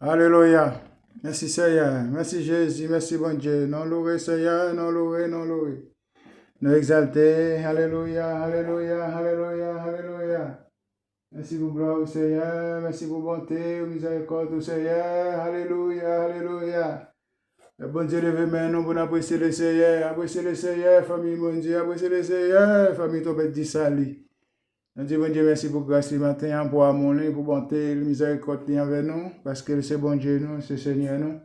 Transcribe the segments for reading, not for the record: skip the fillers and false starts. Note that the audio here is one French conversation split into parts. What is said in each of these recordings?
Alléluia. Merci Seigneur. Merci Jésus. Merci bon Dieu. Non loué Seigneur. Non loué, non loué. Nous exalter. Alléluia. Alléluia. Alléluia. Alléluia. Merci pour gloire au Seigneur. Merci pour bonté, miséricorde au Seigneur. Alléluia. Alléluia. Le bon Dieu levé maintenant pour apprécier le Seigneur. Apprécier le Seigneur, famille mon Dieu. Apprécier le Seigneur, famille ton père dit salut. Nous disons bon Dieu merci pour grâce ce matin, pour amour, pour bonté, le miséricorde envers nous, parce que c'est bon Dieu nous, c'est Seigneur nous.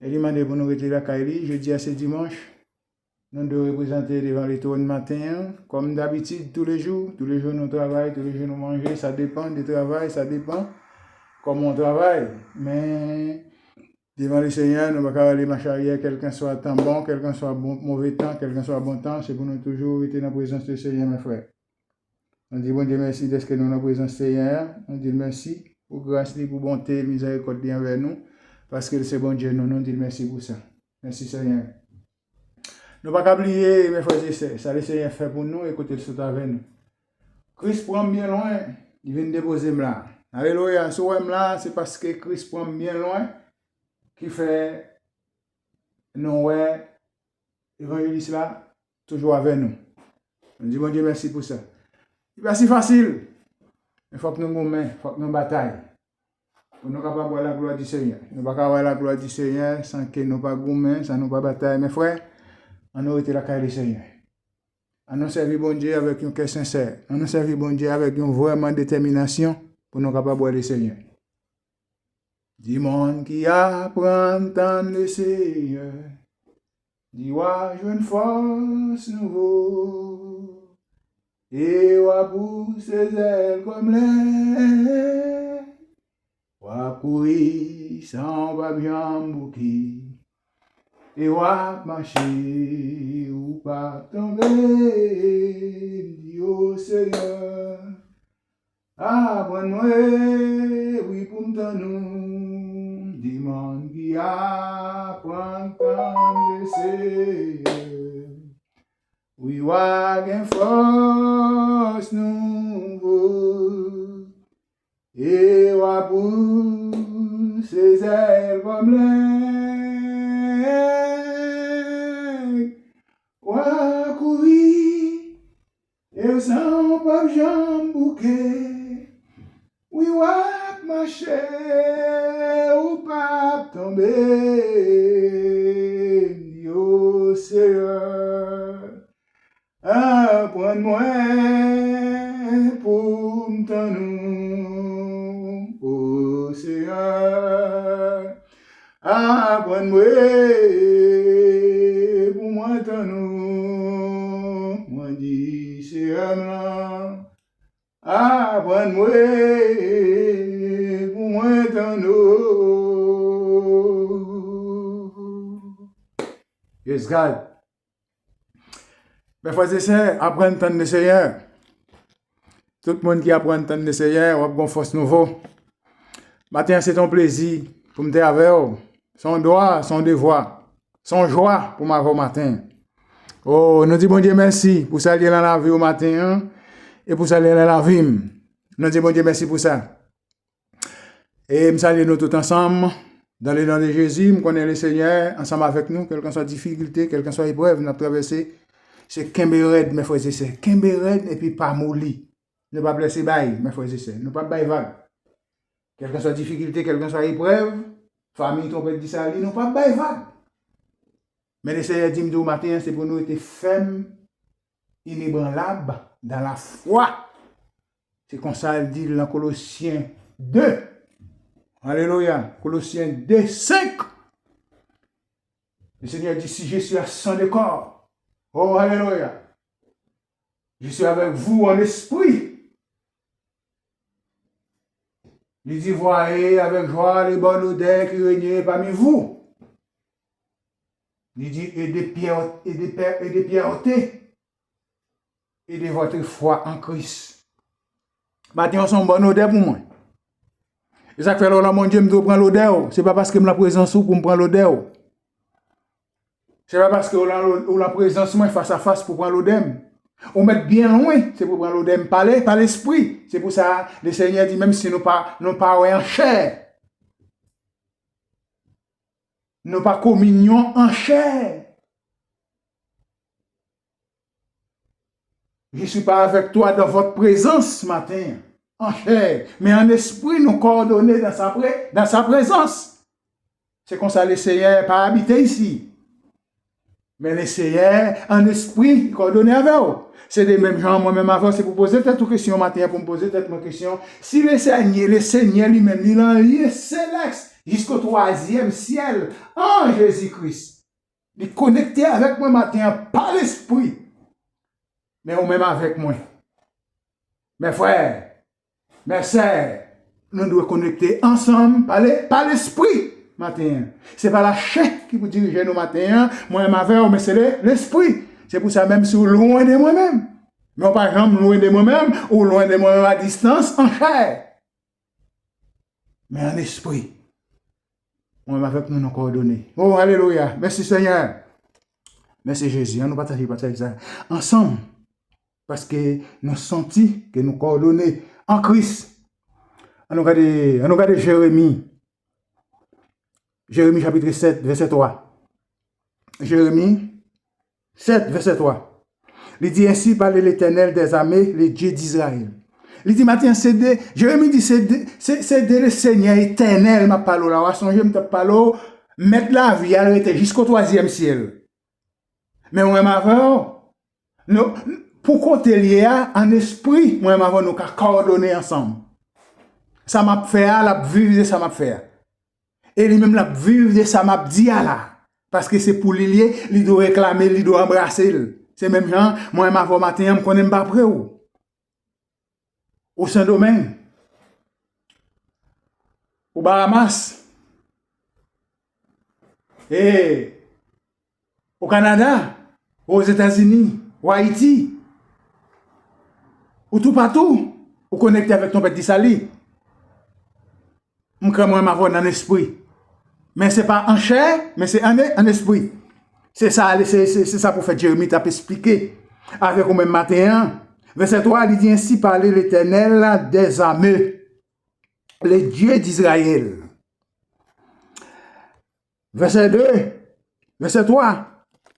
Et il m'a demandé pour nous retirer la Kaili, jeudi à ce dimanche. Nous devons représenter devant les tours de matin, comme d'habitude, tous les jours nous travaillons, tous les jours nous mangeons, ça dépend du travail, ça dépend comment on travaille. Mais devant le Seigneur, nous ne pouvons pas aller marcher arrière, quelqu'un soit temps bon, quelqu'un soit mauvais temps, quelqu'un soit bon temps, c'est pour nous toujours être dans la présence du Seigneur, mes frères. On dit bon Dieu merci d'être que nous dans la présence du Seigneur. On dit merci pour grâce, pour bonté, miséricorde envers nous. Parce que c'est bon Dieu, nous dit merci pour ça. Merci Seigneur. Nous ne pouvons pas oublier, mes frères et sœurs, ça le Seigneur fait pour nous, écoutez le saut avec nous. Christ prend bien loin, il vient déposer là. Alléluia, ce là, c'est parce que Christ prend bien loin qui fait nous, évangéliste là, toujours avec nous. On dit bon Dieu merci pour ça. C'est pas si facile. Il faut que nous gommons, il faut que nous bataillons. Pour nous capables voir la gloire du Seigneur. Nous ne pouvons pas voir la gloire du Seigneur sans que nous pas gommons, sans nous pas batailler. Mes frères, on a été la carrière du Seigneur. On a servi bon Dieu avec un cœur sincère. On a servi bon Dieu avec une vraiment détermination pour nous capables voir le Seigneur. Dis monde qui apprend tant le Seigneur. Dis-moi, je une force nouveau. Et wa pousse ses ailes comme l'air, wa courir sans pas bien bouquer, et wa marcher ou pas tomber, dis au Seigneur, apprends-moi, oui pour nous, demande qui apprend tant le Seigneur. Oui, wagen force nouveau, et wa pousse ses ailes comme l'air, wa courir, et sans pas jambe bouquet, oui, wa marcher, ou pas tomber, yo Seigneur. Apprends-moi pour nous, ô Seigneur. Apprends-moi pour moi nous, moi dis Seigneur. Apprends-moi pour moi nous. Yes, God. Mes frères et sœurs, apprendre à entendre le Seigneur. Tout le monde qui apprend à entendre le Seigneur, on a une force nouvelle. Matin, c'est ton plaisir pour me dire avec vous. Son droit, son devoir, son joie pour m'avoir matin. Oh, nous disons bon Dieu merci pour ça aller dans la vie au matin et pour ça aller dans la vie. Nous disons bon Dieu merci pour ça. Et nous saluons nous tous ensemble. Dans le nom de Jésus, nous connaissons le Seigneur ensemble avec nous, quelle que soit difficulté, quelle que soit épreuve, nous avons traversé. C'est Kimbered, mes frères et sœurs. Kimbered et puis pas molli. Ne pas blesser bail, mes frères et sœurs. Ne pas bail vague. Quelle que soit difficulté, quelle que soit épreuve, famille, ton père dit ça, ne pas bail vague. Mais le Seigneur dit au matin, c'est pour nous être fermes, inébranlables dans la foi. C'est comme ça, il dit dans Colossiens 2. Alléluia. Colossiens 2, 5. Le Seigneur dit, si je suis à sang de corps, oh, alléluia. Je suis avec vous en esprit. Il dit, voyez avec joie les bonnes odeurs qui règnent parmi vous. Il dit, et des pierretés et de votre foi en Christ. Maintenant, sont bonnes odeurs pour moi. Et ça fait là, mon Dieu, je dois prendre l'odeur. Ce n'est pas parce que je la présence pour me prendre l'odeur. Ce n'est pas parce que la présence moi face à face pour prendre l'odème. On met bien loin, c'est pour prendre l'odème par l'esprit. C'est pour ça le Seigneur dit même si nous pas en chair. Nous pas communion en chair. Je ne suis pas avec toi dans votre présence ce matin, en chair, mais en esprit, nous coordonner dans sa présence. C'est comme ça le Seigneur pas habité ici. Mais le Seigneur, en esprit, coordonné avec vous. C'est des mêmes gens, moi-même avant, c'est pour poser cette question matin, pour me poser cette question. Si le Seigneur lui-même, il a un lien céleste jusqu'au 3e ciel, en Jésus-Christ, il est connecté avec moi matin par l'esprit, mais ou même avec moi. Mes frères, mes sœurs, nous devons connecter ensemble par l'esprit. Matin. C'est pas la chair qui vous dirige nous matin, moi avec mais c'est l'esprit. C'est pour ça même si vous loin de moi-même. Mais par exemple loin de moi-même ou loin de moi-même à distance en chair. Mais en esprit. Moi avec nous coordonnées. Oh alléluia. Merci Seigneur. Merci Jésus. On nous partage ça ensemble parce que nous sentons que nous coordonnés en Christ. On nous regarde Jérémie. Jérémie chapitre 7, verset 3. Jérémie 7, verset 3. Il dit ainsi parle l'Éternel des armées, le Dieu d'Israël. Il dit matin, Jérémie dit c'est de le Seigneur éternel, ma parole là. On songe, me parole, mettre la vie, elle était jusqu'au 3e ciel. Mais moi, nous, pour côté lié en esprit, moi, nous coordonner ensemble. Ça m'a fait, la vivre, ça m'a fait. Et lui-même la vivre de ça m'a dit là. Parce que c'est pour lier, il doit réclamer, il doit embrasser. C'est même gens, moi, ma voix matin, je ne connais pas après où. Au Saint-Domingue. Au Bahamas. Et au Canada. Aux États-Unis. Au Haïti. Ou tout partout. Ou connecté avec ton petit sali. Moi, ma voix dans l'esprit. Mais ce n'est pas en chair, mais c'est en esprit. C'est ça pour faire Jérémie t'a expliqué. Avec au même matin, verset 3, il dit ainsi parler l'Éternel des armées, le Dieu d'Israël. Verset 2, verset 3,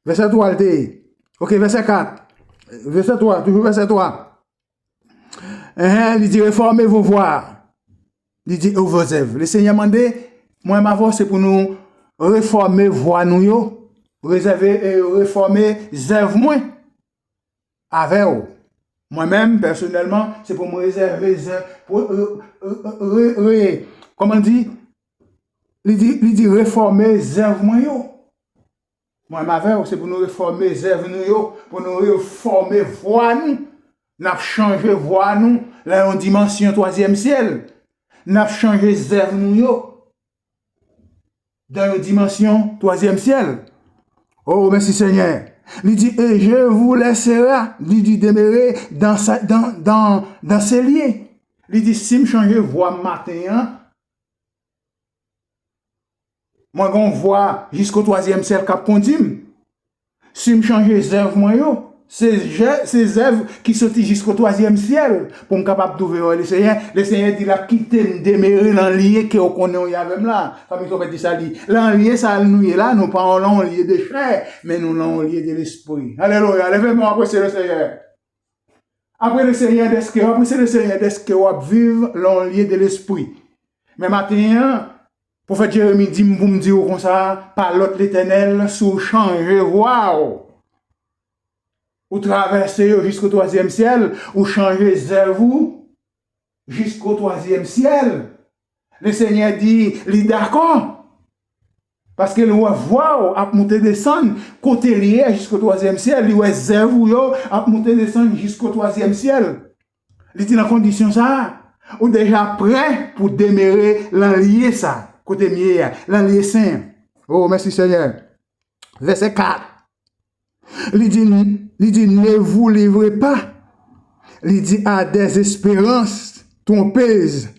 il dit, ok, verset 4, verset 3, toujours verset 3. Il dit réformez vos voies. Il dit vos œuvres. Le Seigneur m'a dit, moi, ma voix, c'est pour nous réformer voix nous, réformer œuvres moins avec eux. Moi-même, personnellement, c'est pour me réserver comment dit? Il dit réformer œuvres moins. Moi, ma voix, c'est pour nous réformer œuvres nous, pour nous réformer voix nous. Nous avons changé voix nous, là, en dimension 3e ciel. Nous avons changé œuvres nous. Dans une dimension 3e ciel. Oh, merci Seigneur. Il dit, et je vous laisserai, il dit, demeurer dans ces liens. Il dit, si je change voix matin, moi, je vois jusqu'au 3e ciel cap conduit. Si je change les œuvres, moi, ces œuvres qui sortent jusqu'au 3e ciel, pour me capable d'ouvrir le Seigneur dit la quitter, demeurer dans le lien que on connaît avec là. Comme il dit ça, dans le lien, ça nous est là, nous pas en lien de chair, mais nous en lien de l'esprit. Alléluia, levez-moi après c'est le Seigneur. Après le Seigneur d'est-ce que on vivre dans le lien de l'esprit. Mais maintenant, prophète Jérémie dit, vous me dire comme ça, par l'autre l'Éternel, sous changer, waouh! Ou traverser jusqu'au 3e ciel, ou changer vous jusqu'au 3e ciel. Le Seigneur dit, il est d'accord. Parce que le voit à monter descendre, côté lié jusqu'au 3e ciel, il voit vous à monter descendre jusqu'au 3e ciel. Il dit dans condition ça, ou déjà prêt pour demeurer l'enlier ça, côté mieux, l'enlier saint. Oh, merci Seigneur. Verset 4. Il dit, ne vous livrez pas. Il dit à des espérances trompeuses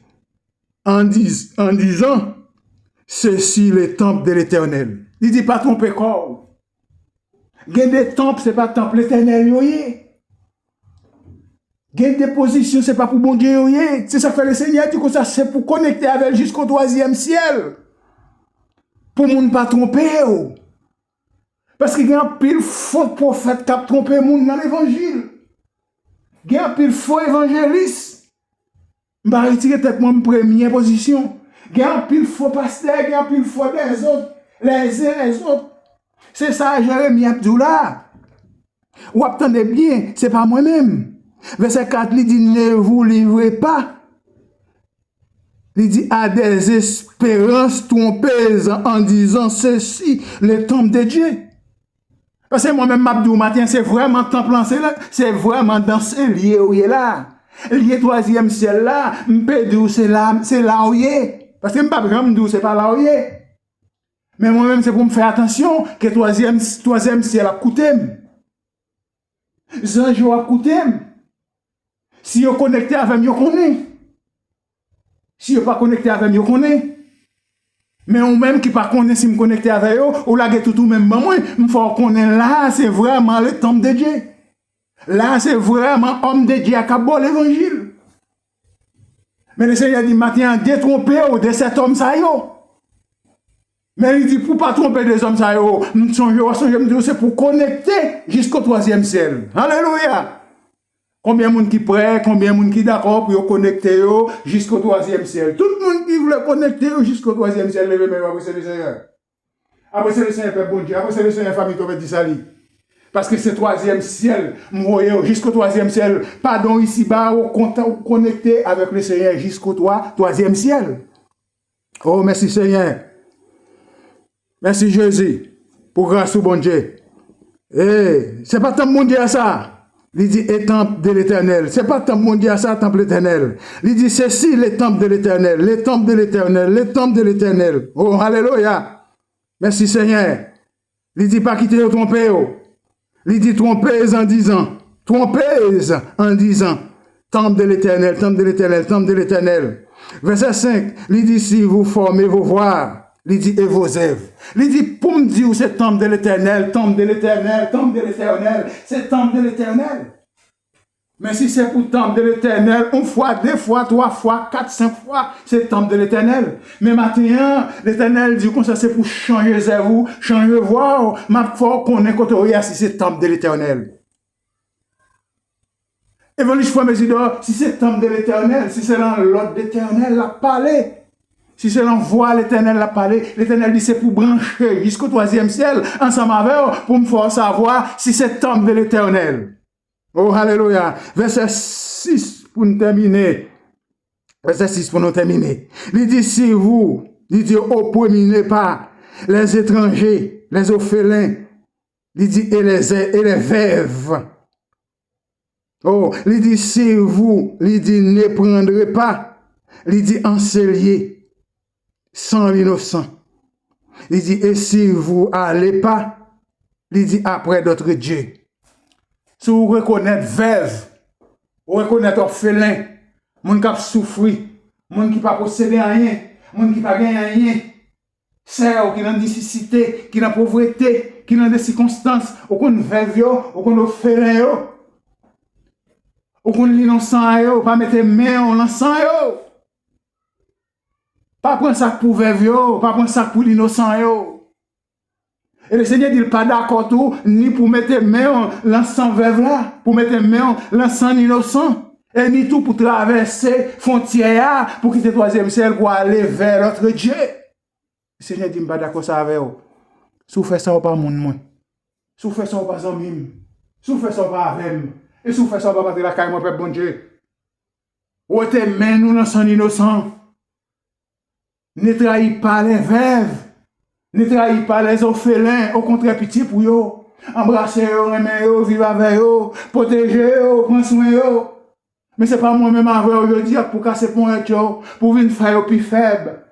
en disant, ceci le temple de l'Éternel. Il dit pas tromper corps. Il y a des temples, ce n'est pas temple l'Éternel. Il y a des positions, ce n'est pas pour bon Dieu. C'est ça que fait le Seigneur, dit que ça, c'est pour connecter avec jusqu'au 3e ciel. pour moun pas tromper. Parce qu'il y a un pile faux prophète qui a trompé moun dans l'évangile. Il y a un pile faux évangéliste. Je vais retirer peut-être mon première position. Il y a un pile faux pasteur, il y a un pile faux des autres. Les uns les autres. C'est ça, Jérémie Abdoula. Ou attendez bien, c'est pas moi-même. Verset 4, il dit, ne vous livrez pas. Il dit, à des espérances trompeuses en disant ceci, le temple de Dieu. Parce que moi-même, Mabdou matin, c'est vraiment temple lancé là, c'est vraiment dans ce lieu où il est là. Lié troisième ciel là, m'pédou, c'est là où il est. Parce que m'pas vraiment c'est pas là où il est. Mais moi-même, c'est pour me faire attention que troisième ciel a coûté. Zanjo a coûté. Si vous connecté avec moi, vous connaissez. Si vous pas connecté avec moi, vous connaissez. Mais ou même qui pas connaît si me connecter avec eux, ou là tout même moi, il faut connaître là, c'est vraiment le temple de Dieu. Là, c'est vraiment homme de Dieu qui a bon l'évangile. Mais le Seigneur dit matin, détromper de cet homme ça yo. Mais il dit pour pas tromper des hommes ça yo, me dire c'est pour connecter jusqu'au troisième ciel. Alléluia. Combien de monde qui prêt, combien de monde qui d'accord pour connecter jusqu'au troisième ciel. Tout le monde qui veut connecter jusqu'au troisième ciel, levez même après c'est le Seigneur. Après c'est le Seigneur, Père bon Dieu. Après c'est le Seigneur, famille, tu dit sali. Parce que c'est troisième ciel, jusqu'au troisième ciel. Pardon, ici-bas, connecté avec le Seigneur jusqu'au troisième ciel. Oh, merci Seigneur. Merci Jésus. Pour grâce au bon Dieu. Eh, c'est pas tant mon Dieu à ça. Il dit, et temple de l'éternel. C'est pas temple mon Dieu à ça, temple éternel. Il dit, ceci, les temples de l'éternel, les temples de l'éternel, les temples de l'éternel. Oh, alléluia. Merci Seigneur. Il dit, pas quitter ou tromper. Il dit, trompeuse en disant, temple de l'éternel, temple de l'éternel, temple de l'éternel. Verset 5, il dit, si vous formez vos voix, il dit, et vos œuvres. Il dit, pour me dire, c'est temple de l'éternel, temple de l'éternel, temple de l'éternel, c'est temple de l'éternel. Mais si c'est pour temple de l'éternel, une fois, deux fois, trois fois, quatre, cinq fois, c'est temple de l'éternel. Mais maintenant, l'éternel dit comme ça, c'est pour changer vous, changer voir, ma foi qu'on est côté si c'est temple de l'éternel. Et voilà, je fois mes idoles, si c'est temple de l'éternel, si c'est dans l'ordre d'éternel, la parler. Si c'est l'envoi, l'éternel l'a parlé, l'éternel dit c'est pour brancher jusqu'au troisième ciel, ensemble avec eux, pour me faire savoir si c'est temple de l'éternel. Oh, alléluia. Verset 6 pour nous terminer. Verset 6 pour nous terminer. Il dit, si vous, il dit, opprimez pas les étrangers, les orphelins, il dit, et les veuves. Oh, il dit, si vous, il dit, ne prendrez pas, il dit, encellier sans l'innocent. Il dit, et si vous allez pas, il dit, après d'autres dieux. Si vous reconnaissez veuve, vous reconnaissez orphelin, moun qui a souffert, moun qui n'a pas possédé rien, moun qui n'a pas gagné rien, sœur qui n'a nécessité, qui n'a pauvreté, qui n'a des circonstances, ou qu'on veuve yo, ou qu'on orphelin yo, ou qu'on l'innocent yo, pas mettre main en l'encens yo. Pas prendre ça pour veuve yo, pas prendre ça pour l'innocent yo. Et le Seigneur dit pas d'accord tout, ni pour mettre main l'encens veuve là, pour mettre main l'encens innocent, et ni tout pour traverser frontière pour quitter le troisième ciel pour aller vers l'autre Dieu. Le Seigneur dit pas d'accord ça avec vous. Si vous faites ça, pas mon moi. Si vous faites ça, pas en mime. Si vous faites ça, pas avec moi. Et si vous faites ça, pas battre la caille, mon père bon Dieu. Ou te main nous l'encens innocent. Ne trahis pas les veuves. Ne trahis pas les orphelins. Au contraire, pitié pour eux. Embrassez-eux, aimez-eux, vivez avec eux, protégez-eux, prenez soin d'eux. Mais ce n'est pas moi-même avec aujourd'hui pour casser pour un jour, pour venir faire plus faible,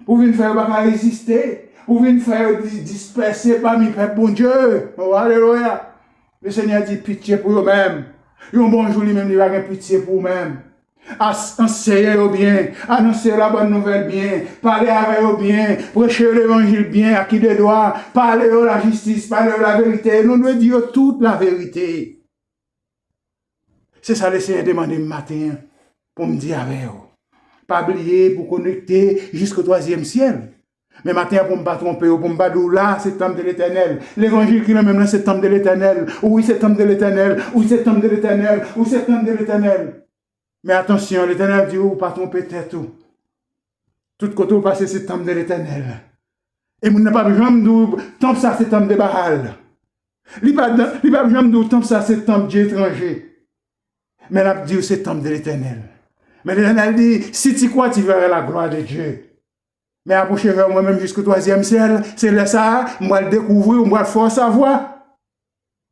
pour venir faire pas résister, pour venir faire disperser parmi les peuples, bon Dieu. Oh, alléluia. Le Seigneur dit pitié pour eux-mêmes. Un bon jour, lui-même, il va avoir pitié pour eux-mêmes. Enseignez-le bien, annoncez la bonne nouvelle bien, parlez avec eux bien, prêchez l'évangile bien à qui de droit, parlez de la justice, parlez de la vérité. Nous devons dire toute la vérité. C'est ça le Seigneur demande le matin pour me dire avec eux. Pas oublier pour connecter jusqu'au troisième ciel. Mais matin, pour ne pas tromper, pour ne pas dire là, c'est le temple de l'éternel. L'évangile qui est même là, c'est le temple de l'éternel. Oui, c'est le temple de l'éternel. Oui, c'est le temple de l'éternel. Oui, c'est le temple de l'éternel. Mais attention, l'éternel dit, ou pas tromper tête tout. Tout côté où passer, c'est le temple de l'éternel. Et vous n'avez pas besoin de dire, temple ça, c'est le temple de Baal. Il n'y a pas besoin de dire, temple ça, c'est le temple Dieu étranger. Mais là, dit, c'est le temple de l'éternel. Mais l'éternel dit, si tu crois, tu verras la gloire de Dieu. Mais approchez vers moi-même jusqu'au troisième ciel, c'est là ça, moi le découvrir, moi le faire savoir.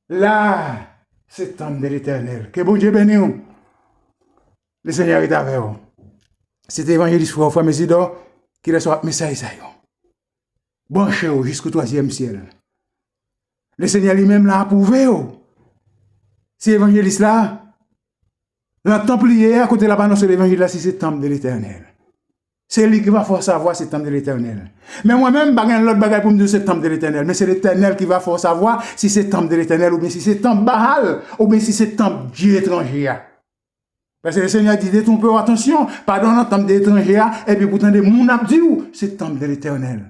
Là, c'est le temple de l'éternel. Que bon Dieu bénisse. Le Seigneur est avec vous. C'est évangéliste frère Mésidor qui reçoit message ça. Branchez jusqu'au troisième ciel. Le Seigneur lui-même l'a approuvé. C'est évangéliste là. Le templier à côté de la bannonce de l'évangile là, c'est le temple de l'éternel. C'est lui qui va faire savoir c'est le temple de l'éternel. Mais moi-même, je n'ai l'autre bagaille pour me dire c'est le temple de l'éternel. Mais c'est l'éternel qui va faire savoir si c'est le temple de l'éternel ou bien si c'est le temple Baal ou bien si c'est le temple Dieu étranger. Parce que le Seigneur dit, détrompez attention, pardon, le temple de l'étranger, et puis pourtant, mon abdi, c'est le temple de l'éternel.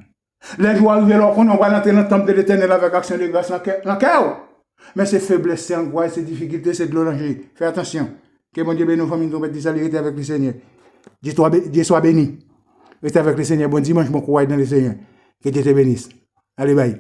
Les jours arrivés, alors qu'on va entrer dans le temple de l'éternel avec action de grâce dans le cœur. Mais c'est faiblesse, c'est angoisse, c'est difficulté, c'est de l'oranger. Fais attention. Que mon Dieu bénisse nos familles, nous mettons salut avec le Seigneur. Dieu soit béni. Restez avec le Seigneur. Bon dimanche, bon courage dans le Seigneur. Que Dieu te bénisse. Allez, bye.